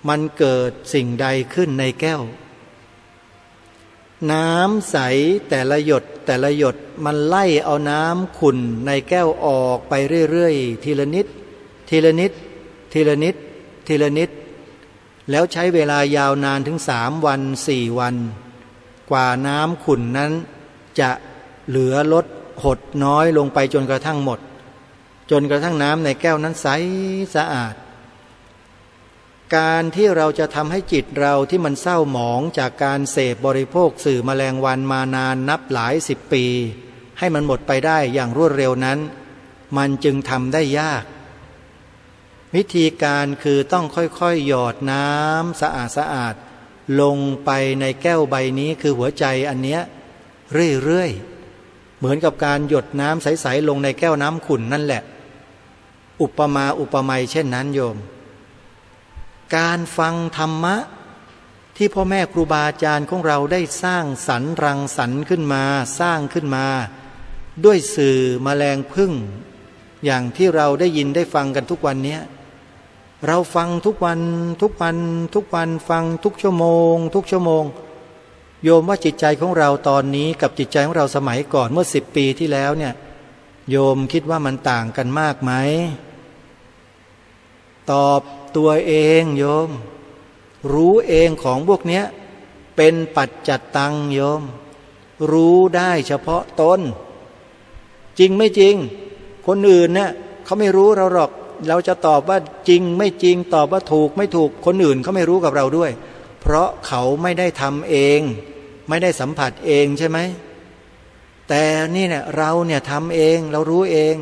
มันเกิดสิ่งใดขึ้นในแก้วน้ำใสแต่ละหยดมันไล่เอาน้ำขุ่นในแก้วออกไปเรื่อยๆทีละนิดแล้วใช้เวลายาวนานถึง3 วัน 4 วันกว่าน้ำขุ่นนั้นจะเหลือลดหดน้อยลงไปจนกระทั่งหมดจนกระทั่งน้ำในแก้วนั้นใสสะอาดการที่เราจะทำให้จิตเราที่มันเศร้าหมองจากการเสพบริโภคสื่อแมลงวันมานานนับหลาย10 ปีให้มันหมดไปได้อย่างรวดเร็วนั้นมันจึงทำได้ยากวิธีการคือต้องค่อยๆหยอดน้ำสะอาดลงไปในแก้วใบนี้คือหัวใจอันเนี้ยเรื่อยๆเหมือนกับการหยดน้ำใสๆลงในแก้วน้ำขุ่นนั่นแหละอุปไมยเช่นนั้นโยมการฟังธรรมะที่พ่อแม่ครูบาอาจารย์ของเราได้สร้างสรรค์รังสรรค์ขึ้นมาสร้างขึ้นมาด้วยสื่อแมลงผึ้งอย่างที่เราได้ยินได้ฟังกันทุกวันนี้เราฟังทุกวันฟังทุกชั่วโมงโยมว่าจิตใจของเราตอนนี้กับจิตใจของเราสมัยก่อนเมื่อ10 ปีที่แล้วเนี่ยโยมคิดว่ามันต่างกันมากไหมตอบตัวเองโยมรู้เองของพวกเนี้ยเป็นปัจจัตตังโยมรู้ได้เฉพาะตนจริงไม่จริงคนอื่นเนี่ยเขาไม่รู้เราหรอกเราจะตอบว่าจริงไม่จริงตอบว่าถูกไม่ถูกคนอื่นเขาไม่รู้กับเราด้วยเพราะเขาไม่ได้ทำเองไม่ได้สัมผัสเองใช่ไหมแต่นี่เนี่ยเราเนี่ยทำเองเรารู้เอง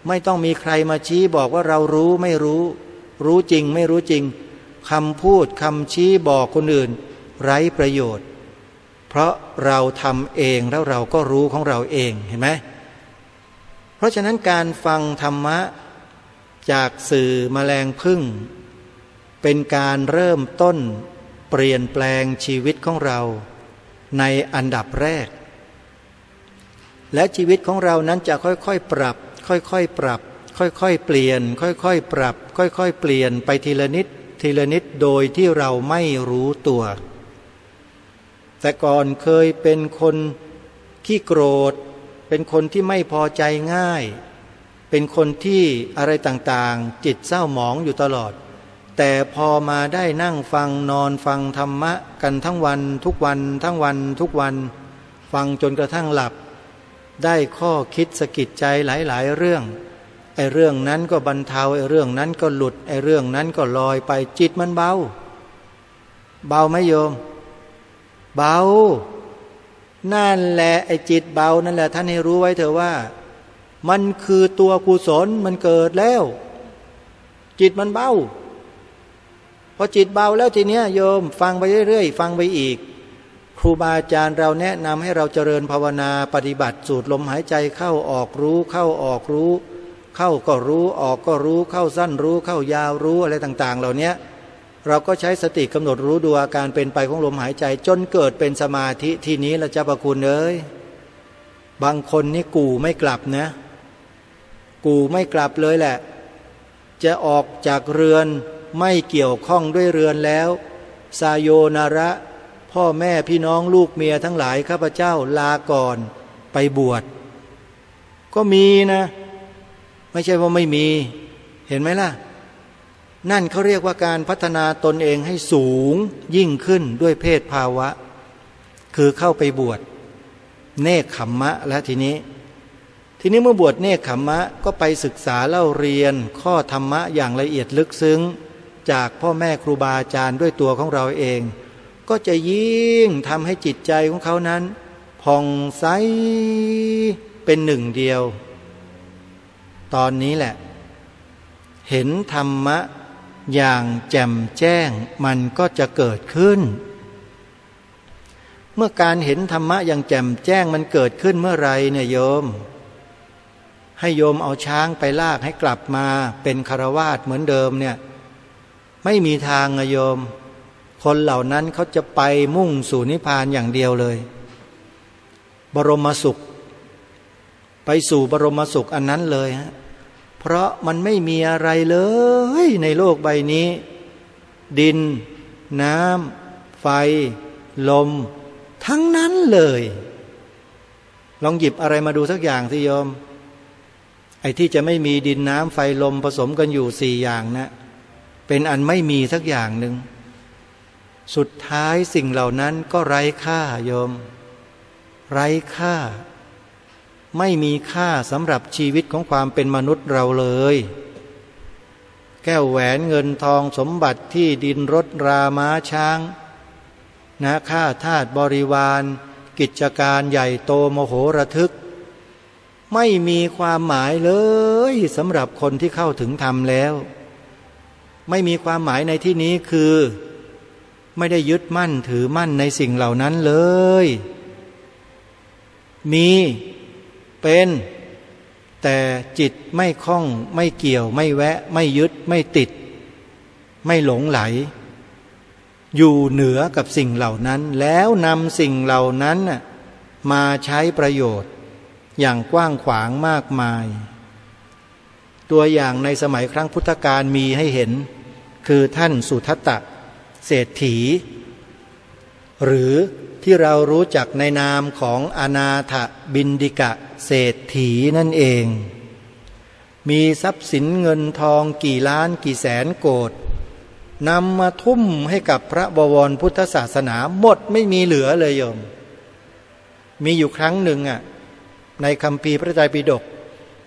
ไม่ต้องมีใครมาชี้บอกว่าเรารู้ไม่รู้รู้จริงไม่รู้จริงคำพูดคำชี้บอกคนอื่นไร้ประโยชน์เพราะเราทำเองแล้วเราก็รู้ของเราเองเห็นไหมเพราะฉะนั้นการฟังธรรมะจากสื่อแมลงผึ้งเป็นการเริ่มต้นเปลี่ยนแปลงชีวิตของเราในอันดับแรกและชีวิตของเรานั้นจะค่อยๆปรับค่อยๆปรับค่อยๆเปลี่ยนค่อยๆปรับค่อยๆเปลี่ยนไปทีละนิดโดยที่เราไม่รู้ตัวแต่ก่อนเคยเป็นคนขี้โกรธเป็นคนที่ไม่พอใจง่ายเป็นคนที่อะไรต่างๆจิตเศร้าหมองอยู่ตลอดแต่พอมาได้นั่งฟังนอนฟังธรรมะกันทั้งวันทุกวันฟังจนกระทั่งหลับได้ข้อคิดสะกิดใจหลายๆเรื่องไอ้เรื่องนั้นก็บรรเทาไอ้เรื่องนั้นก็หลุดไอ้เรื่องนั้นก็ลอยไปจิตมันเบาไหมโยมเบานั่นแหละไอ้จิตเบานั่นแหละท่านให้รู้ไว้เถอะว่ามันคือตัวกุศลมันเกิดแล้วจิตมันเบาพอจิตเบาแล้วทีเนี้ยโยมฟังไปเรื่อยๆฟังไปอีกครูบาอาจารย์เราแนะนำให้เราเจริญภาวนาปฏิบัติสูดลมหายใจเข้าออกรู้เข้าออกรู้เข้าก็รู้ออกก็รู้เข้าสั้นรู้เข้ายาวรู้อะไรต่างๆเหล่านี้ เราก็ใช้สติกำหนดรู้ดูอาการเป็นไปของลมหายใจจนเกิดเป็นสมาธิทีนี้ละเจ้าพระคุณเอ้ยบางคนนี่กูไม่กลับนะกูไม่กลับเลยแหละจะออกจากเรือนไม่เกี่ยวข้องด้วยเรือนแล้วสายโยนาระพ่อแม่พี่น้องลูกเมียทั้งหลายข้าพเจ้าลาก่อนไปบวชก็มีนะไม่ใช่ว่าไม่มีเห็นไหมล่ะนั่นเขาเรียกว่าการพัฒนาตนเองให้สูงยิ่งขึ้นด้วยเพศภาวะคือเข้าไปบวชเนกขัมมะแล้วทีนี้เมื่อบวชเนกขัมมะก็ไปศึกษาเล่าเรียนข้อธรรมะอย่างละเอียดลึกซึ้งจากพ่อแม่ครูบาอาจารย์ด้วยตัวของเราเองก็จะยิ่งทำให้จิตใจของเขานั้นผ่องใสเป็นหนึ่งเดียวตอนนี้แหละเห็นธรรมะอย่างแจ่มแจ้งมันก็จะเกิดขึ้นเมื่อการเห็นธรรมะอย่างแจ่มแจ้งมันเกิดขึ้นเมื่อไรเนี่ยโยมให้โยมเอาช้างไปลากให้กลับมาเป็นคฤหัสถ์เหมือนเดิมเนี่ยไม่มีทางอะโยมคนเหล่านั้นเขาจะไปมุ่งสู่นิพพานอย่างเดียวเลยบรมสุขไปสู่บรมสุขอันนั้นเลยฮะเพราะมันไม่มีอะไรเลยในโลกใบนี้ดินน้ำไฟลมทั้งนั้นเลยลองหยิบอะไรมาดูสักอย่างสิโยมไอ้ที่จะไม่มีดินน้ำไฟลมผสมกันอยู่4อย่างนะเป็นอันไม่มีสักอย่างหนึ่งสุดท้ายสิ่งเหล่านั้นก็ไร้ค่าโยมไร้ค่าไม่มีค่าสำหรับชีวิตของความเป็นมนุษย์เราเลยแก้วแหวนเงินทองสมบัติที่ดินรถราม้าช้างนะข้าทาสบริวารกิจการใหญ่โตมโหระทึกไม่มีความหมายเลยสำหรับคนที่เข้าถึงธรรมแล้วไม่มีความหมายในที่นี้คือไม่ได้ยึดมั่นถือมั่นในสิ่งเหล่านั้นเลยมีเป็นแต่จิตไม่คล้องไม่เกี่ยวไม่แวะไม่ยึดไม่ติดไม่หลงไหลอยู่เหนือกับสิ่งเหล่านั้นแล้วนำสิ่งเหล่านั้นมาใช้ประโยชน์อย่างกว้างขวางมากมายตัวอย่างในสมัยครั้งพุทธกาลมีให้เห็นคือท่านสุทัตตะเศรษฐีหรือที่เรารู้จักในนามของอนาถบิณฑิกะเศรษฐีนั่นเองมีทรัพย์สินเงินทองกี่ล้านกี่แสนโกฏนำมาทุ่มให้กับพระบวรพุทธศาสนาหมดไม่มีเหลือเลยโยมมีอยู่ครั้งหนึ่งในคัมภีร์พระไตรปิฎก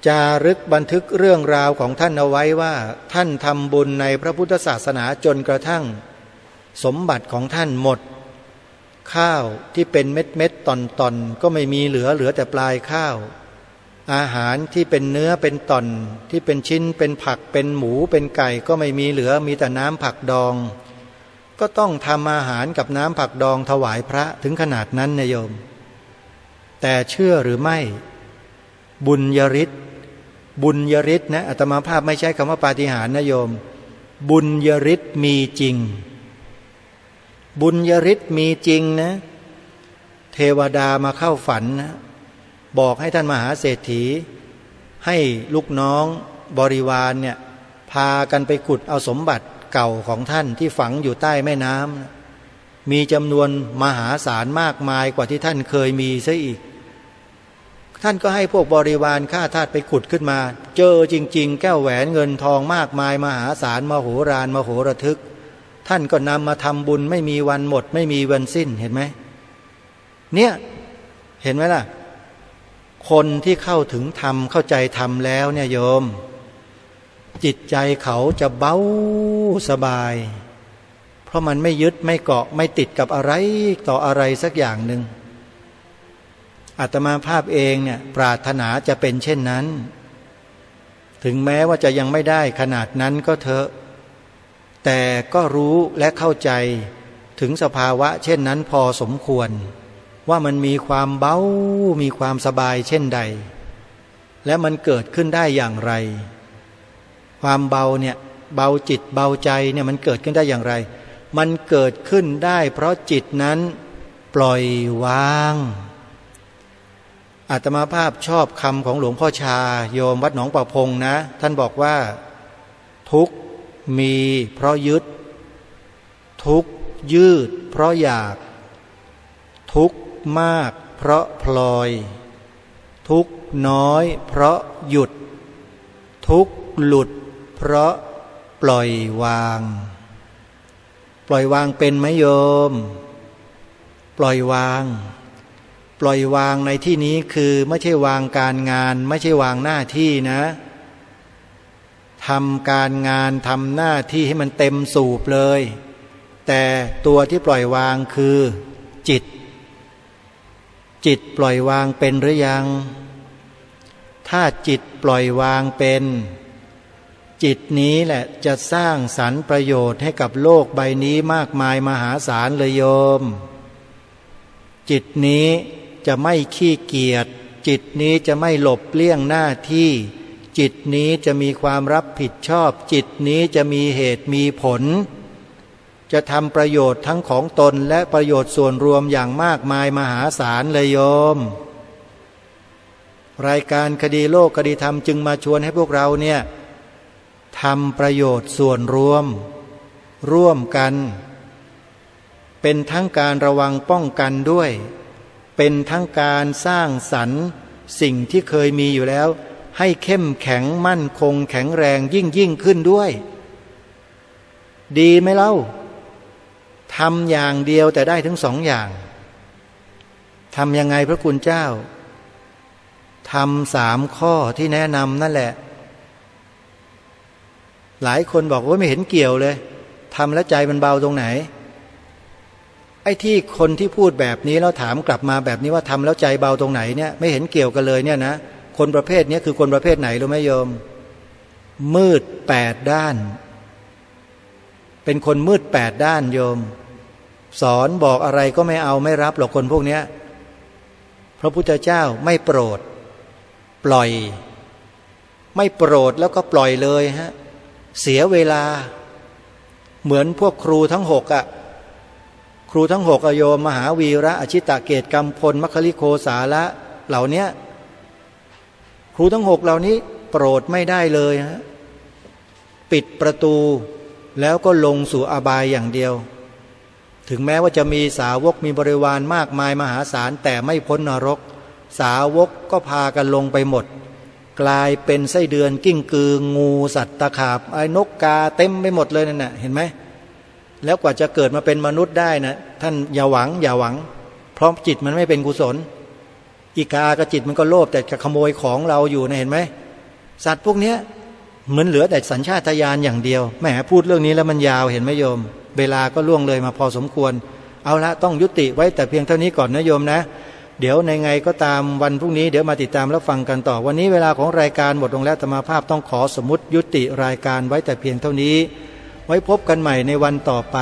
จารึกบันทึกเรื่องราวของท่านเอาไว้ว่าท่านทำบุญในพระพุทธศาสนาจนกระทั่งสมบัติของท่านหมดข้าวที่เป็นเม็ดตอนก็ไม่มีเหลือแต่ปลายข้าวอาหารที่เป็นเนื้อเป็นตอนที่เป็นชิ้นเป็นผักเป็นหมูเป็นไก่ก็ไม่มีเหลือมีแต่น้ำผักดองก็ต้องทำอาหารกับน้ำผักดองถวายพระถึงขนาดนั้นนะโยมแต่เชื่อหรือไม่บุญยฤทธิ์นะอาตมาภาพไม่ใช้คำว่าปาฏิหาริย์นะโยมบุญยฤทธิ์มีจริงบุญยฤทธิ์มีจริงนะเทวดามาเข้าฝันนะบอกให้ท่านมหาเศรษฐีให้ลูกน้องบริวารเนี่ยพากันไปขุดเอาสมบัติเก่าของท่านที่ฝังอยู่ใต้แม่น้ำมีจำนวนมหาศาลมากมายกว่าที่ท่านเคยมีซะอีกท่านก็ให้พวกบริวารข้าทาสไปขุดขึ้นมาเจอจริงๆแก้วแหวนเงินทองมากมายมหาศาลมโหฬารมโหระทึกท่านก็นำมาทำบุญไม่มีวันหมดไม่มีวันสิ้นเห็นไหมเนี่ยเห็นไหมล่ะคนที่เข้าถึงธรรมเข้าใจธรรมแล้วเนี่ยโยมจิตใจเขาจะเบาสบายเพราะมันไม่ยึดไม่เกาะไม่ติดกับอะไรต่ออะไรสักอย่างหนึ่งอาตมาภาพเองเนี่ยปรารถนาจะเป็นเช่นนั้นถึงแม้ว่าจะยังไม่ได้ขนาดนั้นก็เถอะแต่ก็รู้และเข้าใจถึงสภาวะเช่นนั้นพอสมควรว่ามันมีความเบามีความสบายเช่นใดและมันเกิดขึ้นได้อย่างไรความเบาเนี่ย เบาจิตเบาใจเนี่ยมันเกิดขึ้นได้อย่างไรมันเกิดขึ้นได้เพราะจิตนั้นปล่อยวางอาตมาภาพชอบคำของหลวงพ่อชาโยมวัดหนองประพงนะท่านบอกว่าทุกข์มีเพราะยึดทุกข์ยืดเพราะอยากทุกข์มากเพราะพลอยทุกข์น้อยเพราะหยุดทุกข์หลุดเพราะปล่อยวางปล่อยวางเป็นไหมโยมปล่อยวางปล่อยวางในที่นี้คือไม่ใช่วางการงานไม่ใช่วางหน้าที่นะทำการงานทำหน้าที่ให้มันเต็มสูบเลยแต่ตัวที่ปล่อยวางคือจิตปล่อยวางเป็นหรือยังถ้าจิตปล่อยวางเป็นจิตนี้แหละจะสร้างสรรค์ประโยชน์ให้กับโลกใบนี้มากมายมหาศาลเลยโยมจิตนี้จะไม่ขี้เกียจจิตนี้จะไม่หลบเลี่ยงหน้าที่จิตนี้จะมีความรับผิดชอบจิตนี้จะมีเหตุมีผลจะทำประโยชน์ทั้งของตนและประโยชน์ส่วนรวมอย่างมากมายมหาศาลเลยโยมรายการคดีโลกคดีธรรมจึงมาชวนให้พวกเราเนี่ยทำประโยชน์ส่วนรวมร่วมกันเป็นทั้งการระวังป้องกันด้วยเป็นทั้งการสร้างสรรค์สิ่งที่เคยมีอยู่แล้วให้เข้มแข็งมั่นคงแข็งแรงยิ่งขึ้นด้วยดีไหมเล่าทำอย่างเดียวแต่ได้ถึงสองอย่างทำยังไงพระคุณเจ้าทำ3 ข้อที่แนะนำนั่นแหละหลายคนบอกว่าไม่เห็นเกี่ยวเลยทำแล้วใจมันเบาตรงไหนไอ้ที่คนที่พูดแบบนี้แล้วถามกลับมาแบบนี้ว่าทำแล้วใจเบาตรงไหนเนี่ยไม่เห็นเกี่ยวกันเลยเนี่ยนะคนประเภทนี้คือคนประเภทไหนรู้ไหมโยมมืด8 ด้านเป็นคนมืด8 ด้านโยมสอนบอกอะไรก็ไม่เอาไม่รับหรอกคนพวกนี้พระพุทธเจ้าไม่โปรดปล่อยไม่โปรดแล้วก็ปล่อยเลยฮะเสียเวลาเหมือนพวกครูทั้ง6อ่ะครูทั้ง6โยมมหาวีระอชิตะเกตกัมพลมัคคิริโคสาละเหล่านี้ครูทั้ง6เหล่านี้โปรดไม่ได้เลยฮะปิดประตูแล้วก็ลงสู่อบายอย่างเดียวถึงแม้ว่าจะมีสาวกมีบริวารมากมายมหาศาลแต่ไม่พ้นนรกสาวกก็พากันลงไปหมดกลายเป็นไส้เดือนกิ้งกืองูสัตว์ตะขาบไอ้นกกาเต็มไปหมดเลยนั่นน่ะเห็นไหมแล้วกว่าจะเกิดมาเป็นมนุษย์ได้นะท่านอย่าหวังเพราะจิตมันไม่เป็นกุศลอีกากับจิตมันก็โลภแต่จะขโมยของเราอยู่นะเห็นไหมสัตว์พวกเนี้ยเหมือนเหลือแต่สัญชาตญาณอย่างเดียวแหมพูดเรื่องนี้แล้วมันยาวเห็นไหมโยมเวลาก็ล่วงเลยมาพอสมควรเอาละต้องยุติไว้แต่เพียงเท่านี้ก่อนนะโยมนะเดี๋ยวในไงก็ตามวันพรุ่งนี้เดี๋ยวมาติดตามแล้วฟังกันต่อวันนี้เวลาของรายการหมดลงแล้วอาตมาภาพต้องขอสมมุติยุติรายการไว้แต่เพียงเท่านี้ไว้พบกันใหม่ในวันต่อไป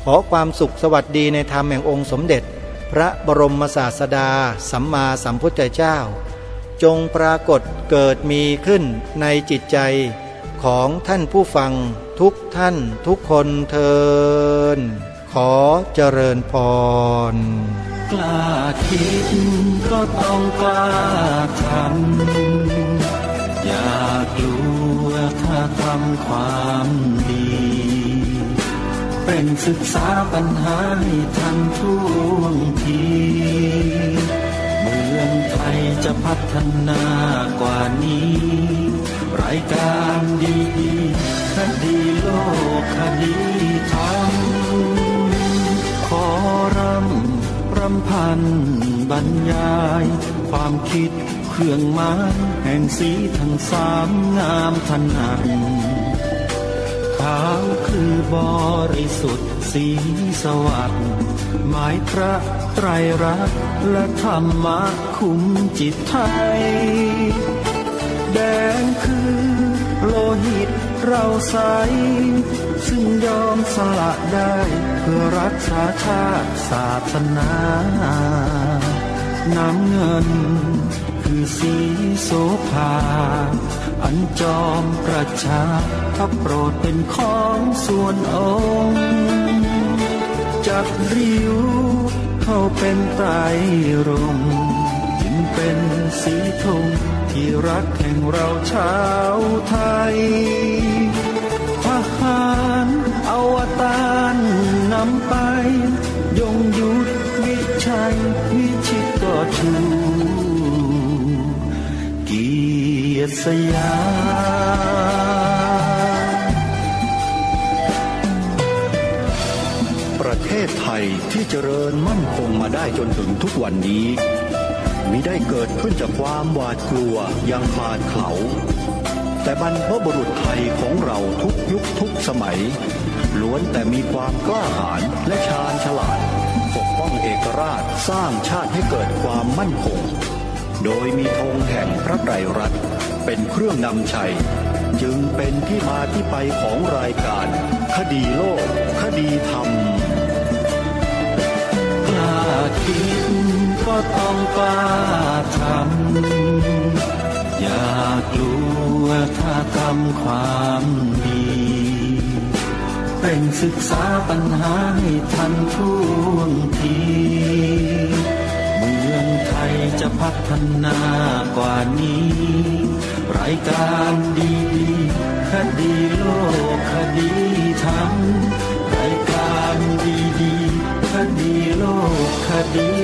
ขอความสุขสวัสดีในธรรมแห่งองค์สมเด็จพระบรมศาสดาสัมมาสัมพุทธเจ้าจงปรากฏเกิดมีขึ้นในจิตใจของท่านผู้ฟังทุกท่านทุกคนเทินขอเจริญพรกล้าคิดก็ต้องกล้าทำอย่ากลัวถ้าทำความดีเป็นศึกษาปัญหาให้ทันท่วงทีเมืองไทยจะพัฒนากว่านี้รายการดีคดีโลกคดีธรรมขอรำพันบรรยายความคิดเครื่องหมายแห่งสีทั้ง3งามถนัดขาวคือบริสุทธิ์สีสวัสดิ์หมายพระไตรรัตน์และธรรมะคุ้มจิตไทยแดงคือโลหิตเราใสซึ่งยอมสละได้เพื่อรักษาชาติศาสนาน้ำเงินคื คือสีโสภา อันจอมประชาพระโปรดเป็นของส่วนองค์จักริ้วเข้าเป็นไตรรงค์จึงเป็นสีธงที่รักแห่งเราชาวไทยทหารอวตารนำไปยงยุทธวิชัยวิชิตก็ชูเกียรติสยาม ประเทศไทยที่เจริญมั่นคงมาได้จนถึงทุกวันนี้มิได้เกิดขึ้นจากความหวาดกลัวอย่างคลาดเขลาแต่บรรพบุรุษไทยของเราทุกยุคทุกสมัยล้วนแต่มีความกล้าหาญและชาญฉลาดปกป้องเอกราชสร้างชาติให้เกิดความมั่นคงโดยมีธงแห่งพระไตรรัตน์เป็นเครื่องนำชัยจึงเป็นที่มาที่ไปของรายการคดีโลกคดีธรรมกล้าคิดก็ต้องกล้าทำอย่ากลัวถ้าทำความดีเร่งศึกษาปัญหาให้ทันท่วงทีเมืองไทยจะพัฒนากว่านี้รายการดีๆคดีโลกคดีธรรมรายการดีๆคดีโลกคดี